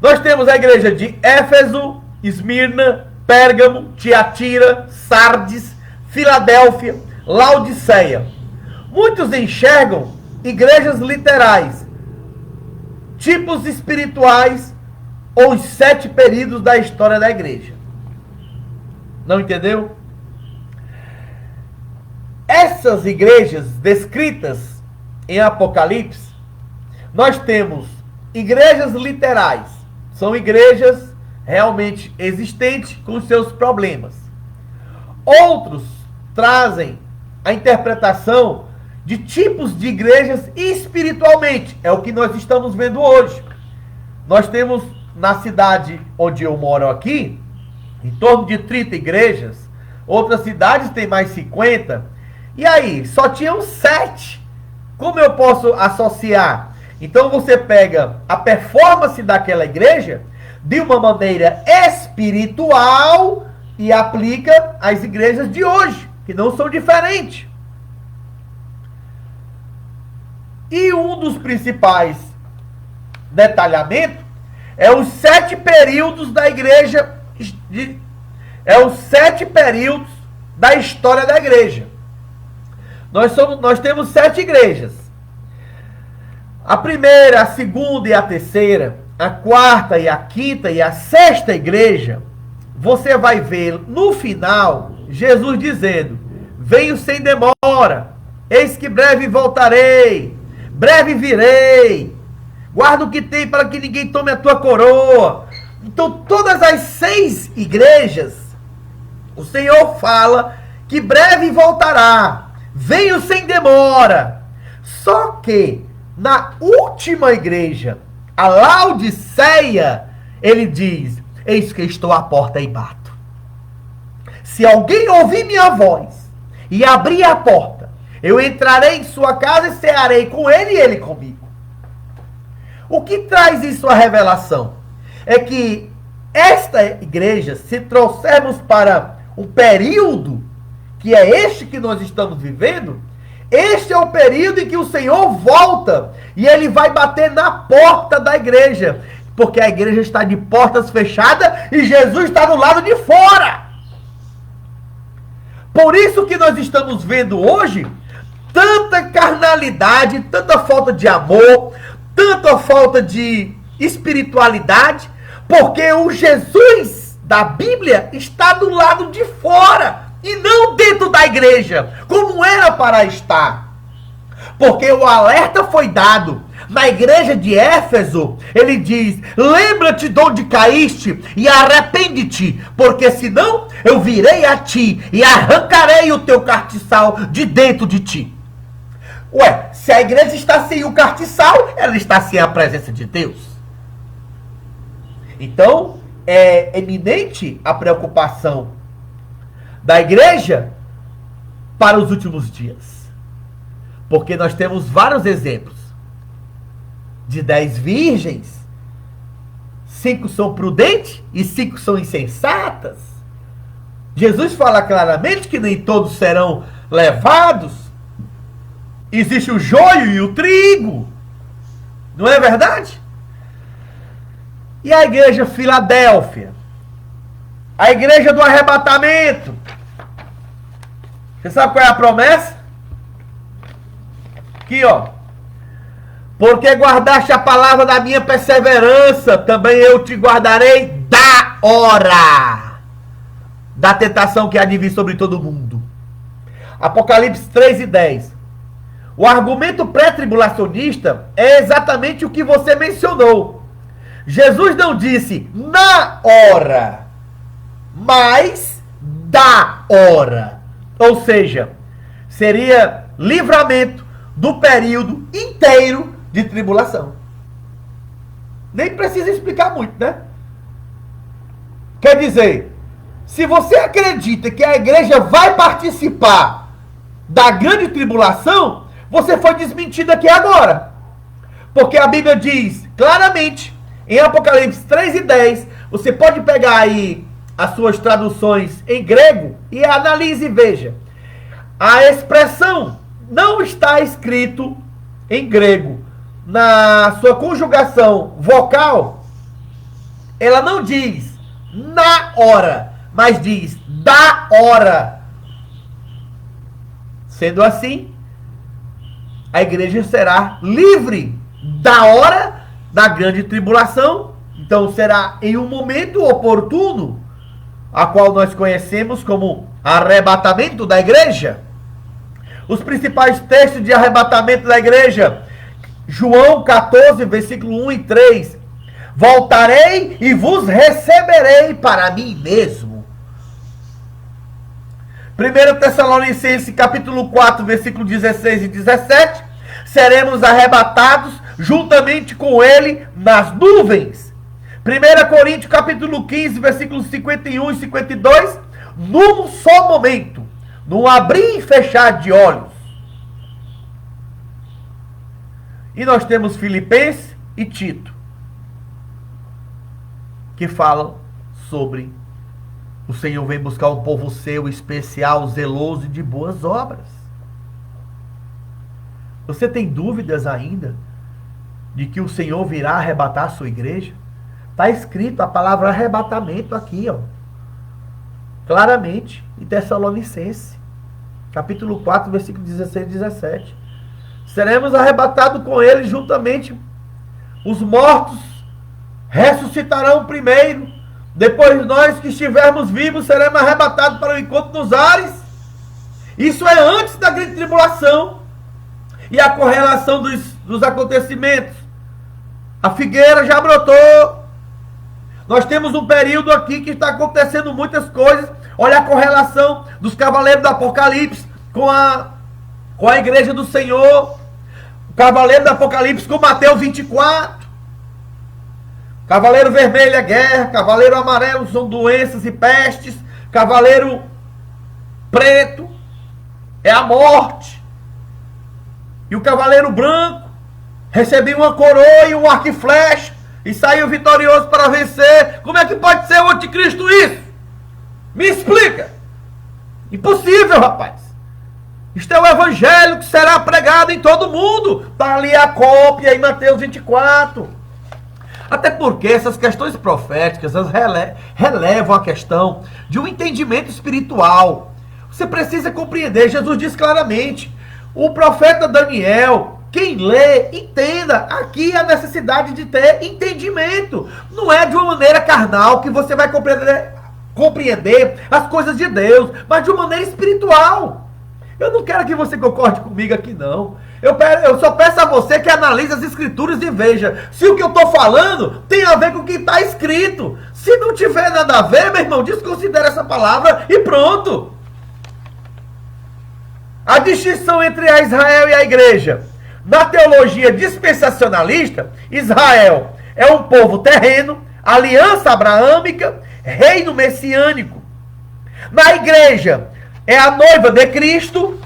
Nós temos a igreja de Éfeso, Esmirna, Pérgamo, Tiatira, Sardes, Filadélfia, Laodiceia. Muitos enxergam igrejas literais, tipos espirituais ou os 7 períodos da história da igreja. Não entendeu? Essas igrejas descritas em Apocalipse, nós temos igrejas literais. São igrejas realmente existentes com seus problemas. Outros trazem a interpretação de tipos de igrejas espiritualmente. É o que nós estamos vendo hoje. Nós temos na cidade onde eu moro aqui, em torno de 30 igrejas. Outras cidades têm mais 50. E aí, só tinham 7. Como eu posso associar? Então você pega a performance daquela igreja de uma maneira espiritual e aplica às igrejas de hoje, que não são diferentes. E um dos principais detalhamentos é os 7 períodos da igreja, os 7 períodos da história da igreja. Nós temos 7 igrejas. A primeira, a segunda e a terceira, a quarta e a quinta e a sexta igreja, você vai ver no final Jesus dizendo: venho sem demora, eis que breve voltarei, breve virei, guarda o que tem para que ninguém tome a tua coroa. Então todas as 6 igrejas, o Senhor fala que breve voltará, venho sem demora. Só que na última igreja, a Laodiceia, ele diz: eis que estou à porta e bato. Se alguém ouvir minha voz e abrir a porta, eu entrarei em sua casa e cearei com ele e ele comigo. O que traz isso à revelação? É que esta igreja, se trouxermos para um período, que é este que nós estamos vivendo, este é o período em que o Senhor volta e ele vai bater na porta da igreja, porque a igreja está de portas fechadas e Jesus está do lado de fora. Por isso que nós estamos vendo hoje tanta carnalidade, tanta falta de amor, tanta falta de espiritualidade, porque o Jesus da Bíblia está do lado de fora e não dentro da igreja, como era para estar. Porque o alerta foi dado na igreja de Éfeso. Ele diz: lembra-te de onde caíste e arrepende-te, porque senão eu virei a ti e arrancarei o teu castiçal de dentro de ti. Ué, se a igreja está sem o castiçal, ela está sem a presença de Deus. Então, é eminente a preocupação da igreja para os últimos dias. Porque nós temos vários exemplos de 10 virgens, 5 são prudentes e 5 são insensatas. Jesus fala claramente que nem todos serão levados. Existe o joio e o trigo. Não é verdade? E a igreja Filadélfia? A igreja do arrebatamento. Você sabe qual é a promessa? Aqui, ó. Porque guardaste a palavra da minha perseverança, também eu te guardarei da hora da tentação que há de vir sobre todo mundo. Apocalipse 3:10. O argumento pré-tribulacionista é exatamente o que você mencionou. Jesus não disse na hora, mas da hora. Ou seja, seria livramento do período inteiro de tribulação. Nem precisa explicar muito, né? Quer dizer, se você acredita que a igreja vai participar da grande tribulação, você foi desmentido aqui agora. Porque a Bíblia diz claramente, em Apocalipse 3:10, você pode pegar aí as suas traduções em grego e analise e veja. A expressão não está escrito em grego. Na sua conjugação vocal, ela não diz na hora, mas diz da hora. Sendo assim, a igreja será livre da hora da grande tribulação. Então será em um momento oportuno, a qual nós conhecemos como arrebatamento da igreja. Os principais textos de arrebatamento da igreja: João 14, versículo 1 e 3. Voltarei e vos receberei para mim mesmo. 1 Tessalonicenses capítulo 4, versículo 16 e 17. Seremos arrebatados juntamente com ele nas nuvens. 1 Coríntios capítulo 15, versículos 51 e 52. Num só momento, num abrir e fechar de olhos. E nós temos Filipenses e Tito, que falam sobre o Senhor vem buscar um povo seu, especial, zeloso e de boas obras. Você tem dúvidas ainda de que o Senhor virá arrebatar a sua igreja? Está escrito a palavra arrebatamento aqui, ó, claramente, em Tessalonicenses, capítulo 4, versículo 16 e 17. Seremos arrebatados com ele juntamente. Os mortos ressuscitarão primeiro. Depois nós que estivermos vivos seremos arrebatados para o encontro nos ares. Isso é antes da grande tribulação. E a correlação dos acontecimentos. A figueira já brotou. Nós temos um período aqui que está acontecendo muitas coisas. Olha a correlação dos cavaleiros do Apocalipse com a igreja do Senhor. O cavaleiro do Apocalipse com Mateus 24. Cavaleiro vermelho é guerra, cavaleiro amarelo são doenças e pestes, cavaleiro preto é a morte, e o cavaleiro branco recebeu uma coroa e um arco e flecha e saiu vitorioso para vencer. Como é que pode ser o anticristo isso? Me explica. Impossível, rapaz. Isto é o evangelho que será pregado em todo mundo. Está ali a cópia em Mateus 24. Até porque essas questões proféticas elas relevam a questão de um entendimento espiritual. Você precisa compreender. Jesus diz claramente: o profeta Daniel, quem lê, entenda. Aqui a necessidade de ter entendimento. Não é de uma maneira carnal que você vai compreender as coisas de Deus, mas de uma maneira espiritual. Eu não quero que você concorde comigo aqui, não. Eu só peço a você que analise as escrituras e veja se o que eu estou falando tem a ver com o que está escrito. Se não tiver nada a ver, meu irmão, desconsidere essa palavra e pronto. A distinção entre a Israel e a igreja. Na teologia dispensacionalista, Israel é um povo terreno, aliança abraâmica, reino messiânico. Na igreja, é a noiva de Cristo,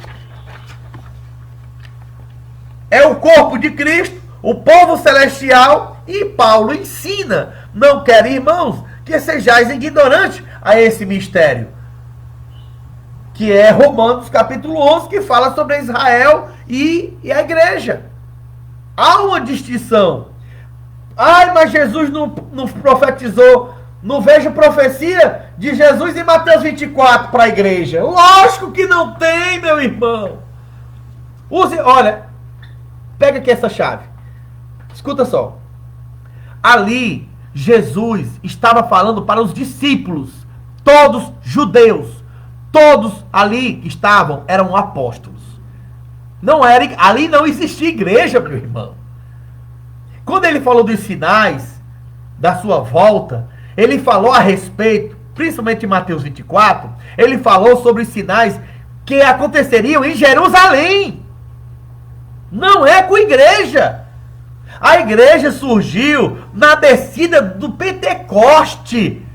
é o corpo de Cristo, o povo celestial, e Paulo ensina: não quero, irmãos, que sejais ignorantes a esse mistério, que é Romanos capítulo 11, que fala sobre Israel e a igreja. Há uma distinção. Ai, mas Jesus não profetizou. Não vejo profecia de Jesus em Mateus 24 para a igreja. Lógico que não tem, meu irmão. Olha, pega aqui essa chave. Escuta só. Ali Jesus estava falando para os discípulos, todos judeus, todos ali que estavam eram apóstolos. Não era, ali não existia igreja, meu irmão. Quando ele falou dos sinais da sua volta, ele falou a respeito, principalmente em Mateus 24, ele falou sobre os sinais que aconteceriam em Jerusalém. Não é com igreja. A igreja surgiu na descida do Pentecoste,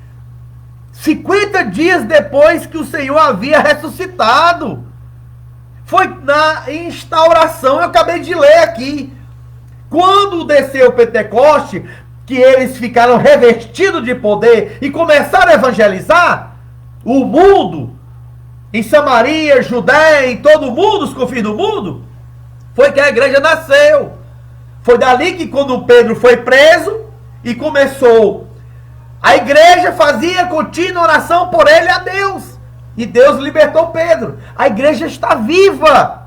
50 dias depois que o Senhor havia ressuscitado. Foi na instauração, eu acabei de ler aqui. Quando desceu o Pentecoste, que eles ficaram revestidos de poder e começaram a evangelizar o mundo, em Samaria, Judéia, em todo o mundo, os confins do mundo, foi que a igreja nasceu. Foi dali que quando Pedro foi preso e começou, a igreja fazia contínua oração por ele a Deus. E Deus libertou Pedro. A igreja está viva.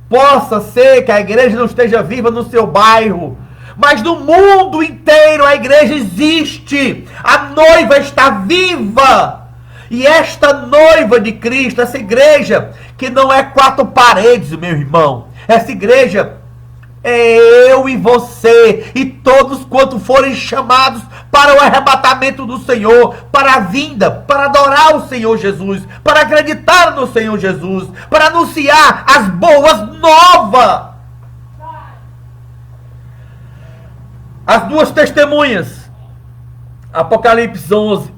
Possa ser que a igreja não esteja viva no seu bairro, mas no mundo inteiro a igreja existe. A noiva está viva. E esta noiva de Cristo, essa igreja que não é quatro paredes, meu irmão. Essa igreja é eu e você e todos quanto forem chamados para o arrebatamento do Senhor, para a vinda, para adorar o Senhor Jesus, para acreditar no Senhor Jesus, para anunciar as boas novas. As duas testemunhas, Apocalipse 11,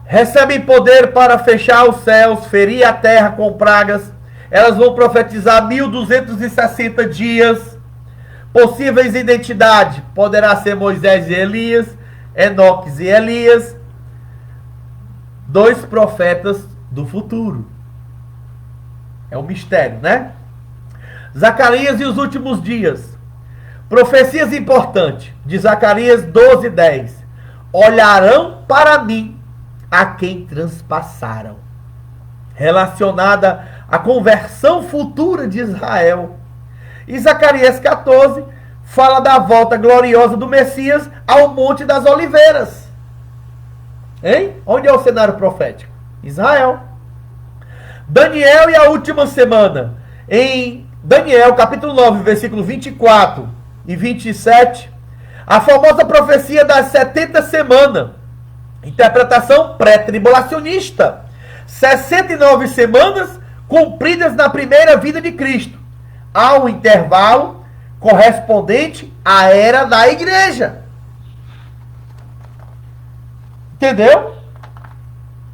recebem poder para fechar os céus, ferir a terra com pragas. Elas vão profetizar 1260 dias. Possíveis identidade, poderá ser Moisés e Elias, Enoques e Elias, dois profetas do futuro. É um mistério, né? Zacarias e os últimos dias. Profecias importantes, de Zacarias 12:10. Olharão para mim a quem transpassaram. Relacionada à conversão futura de Israel. E Zacarias 14 fala da volta gloriosa do Messias ao Monte das Oliveiras. Hein? Onde é o cenário profético? Israel. Daniel e a última semana. Em Daniel, capítulo 9, versículo 24 e 27, a famosa profecia das 70 semanas. Interpretação pré-tribulacionista. 69 semanas cumpridas na primeira vinda de Cristo. Há um intervalo correspondente à era da igreja. Entendeu?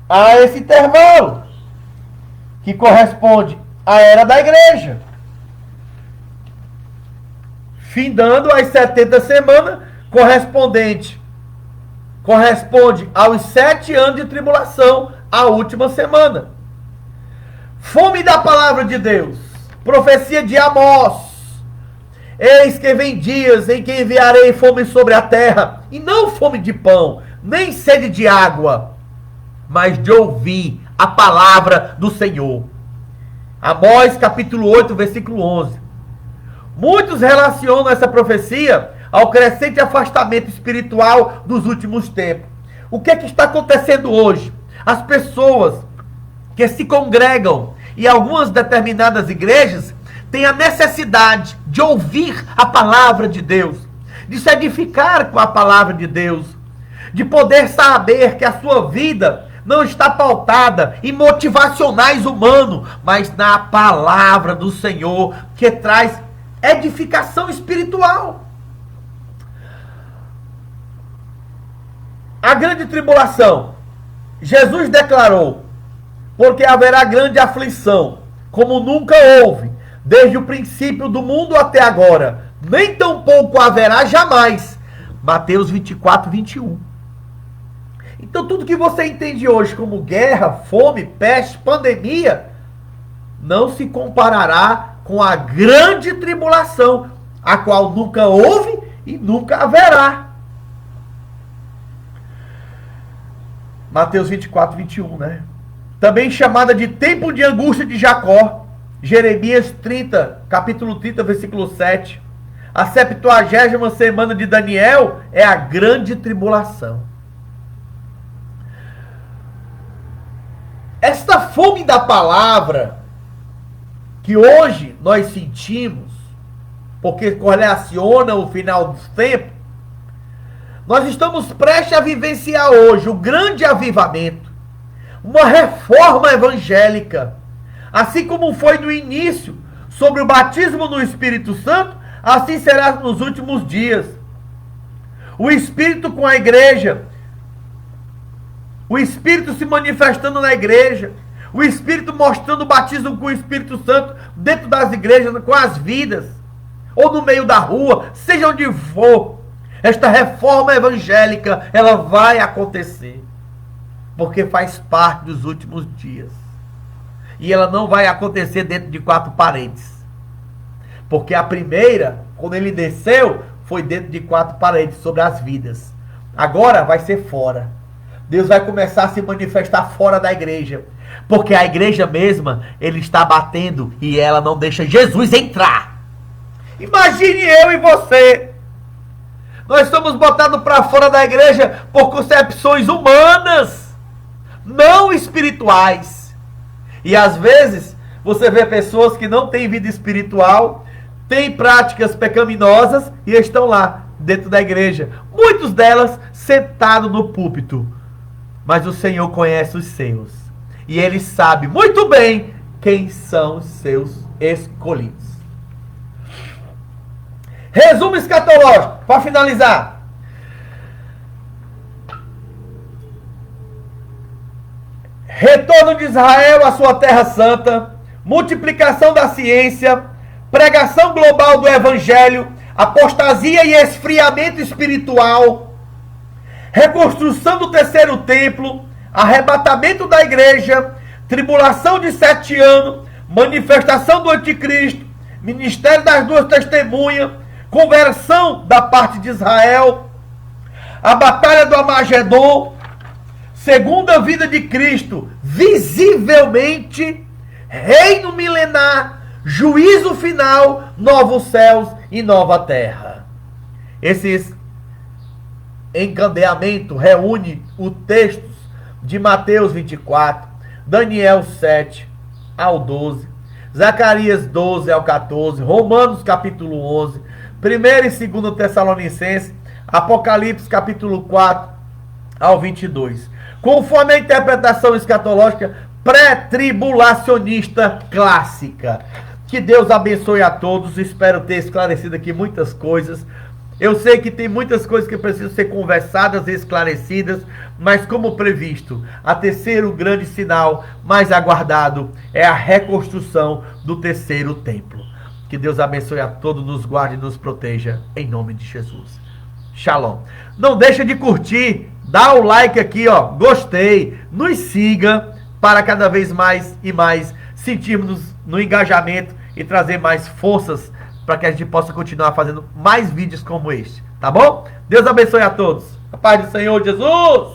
Há esse intervalo que corresponde à era da igreja. Findando as 70 semanas, corresponde aos 7 anos de tribulação, a última semana. Fome da palavra de Deus. Profecia de Amós. Eis que vem dias em que enviarei fome sobre a terra, e não fome de pão, nem sede de água, mas de ouvir a palavra do Senhor. Amós capítulo 8, versículo 11. Muitos relacionam essa profecia ao crescente afastamento espiritual dos últimos tempos. O que é que está acontecendo hoje? As pessoas que se congregam em algumas determinadas igrejas têm a necessidade de ouvir a palavra de Deus, de se edificar com a palavra de Deus, de poder saber que a sua vida não está pautada em motivacionais humanos, mas na palavra do Senhor, que traz edificação espiritual. A grande tribulação. Jesus declarou: porque haverá grande aflição, como nunca houve, desde o princípio do mundo até agora, nem tampouco haverá jamais. Mateus 24, 21. Então tudo que você entende hoje como guerra, fome, peste, pandemia, não se comparará com a grande tribulação, a qual nunca houve e nunca haverá. Mateus 24, 21, né? Também chamada de tempo de angústia de Jacó. Jeremias 30, capítulo 30, versículo 7. A 70ª semana de Daniel é a grande tribulação. Esta fome da palavra que hoje nós sentimos, porque correlaciona o final dos tempos, nós estamos prestes a vivenciar hoje o grande avivamento, uma reforma evangélica, assim como foi no início sobre o batismo no Espírito Santo, assim será nos últimos dias. O Espírito com a igreja, o Espírito se manifestando na igreja, o Espírito mostrando o batismo com o Espírito Santo dentro das igrejas, com as vidas, ou no meio da rua, seja onde for. Esta reforma evangélica, ela vai acontecer, porque faz parte dos últimos dias. E ela não vai acontecer dentro de 4 paredes. Porque a primeira, quando ele desceu, foi dentro de 4 paredes, sobre as vidas. Agora vai ser fora. Deus vai começar a se manifestar fora da igreja. Porque a igreja mesma, ele está batendo e ela não deixa Jesus entrar. Imagine eu e você. Nós somos botados para fora da igreja por concepções humanas, não espirituais. E às vezes, você vê pessoas que não têm vida espiritual, têm práticas pecaminosas e estão lá, dentro da igreja. Muitos delas sentados no púlpito. Mas o Senhor conhece os seus. E Ele sabe muito bem quem são os seus escolhidos. Resumo escatológico, para finalizar. Retorno de Israel à sua terra santa, multiplicação da ciência, pregação global do evangelho, apostasia e esfriamento espiritual, reconstrução do terceiro templo, arrebatamento da igreja, tribulação de 7 anos, manifestação do anticristo, ministério das 2 testemunhas, conversão da parte de Israel, a batalha do Armagedon, segunda vida de Cristo, visivelmente, reino milenar, juízo final, novos céus e nova terra. Esse encadeamento reúne os textos de Mateus 24, Daniel 7 ao 12, Zacarias 12 ao 14, Romanos capítulo 11, 1 e 2 Tessalonicenses, Apocalipse capítulo 4 ao 22. Conforme a interpretação escatológica pré-tribulacionista clássica. Que Deus abençoe a todos. Espero ter esclarecido aqui muitas coisas. Eu sei que tem muitas coisas que precisam ser conversadas e esclarecidas, mas como previsto, a terceiro grande sinal mais aguardado é a reconstrução do terceiro templo. Que Deus abençoe a todos, nos guarde e nos proteja, em nome de Jesus. Shalom. Não deixa de curtir, dá o like aqui, ó, gostei, nos siga para cada vez mais e mais sentirmos no engajamento e trazer mais forças para que a gente possa continuar fazendo mais vídeos como este, tá bom? Deus abençoe a todos. A paz do Senhor Jesus!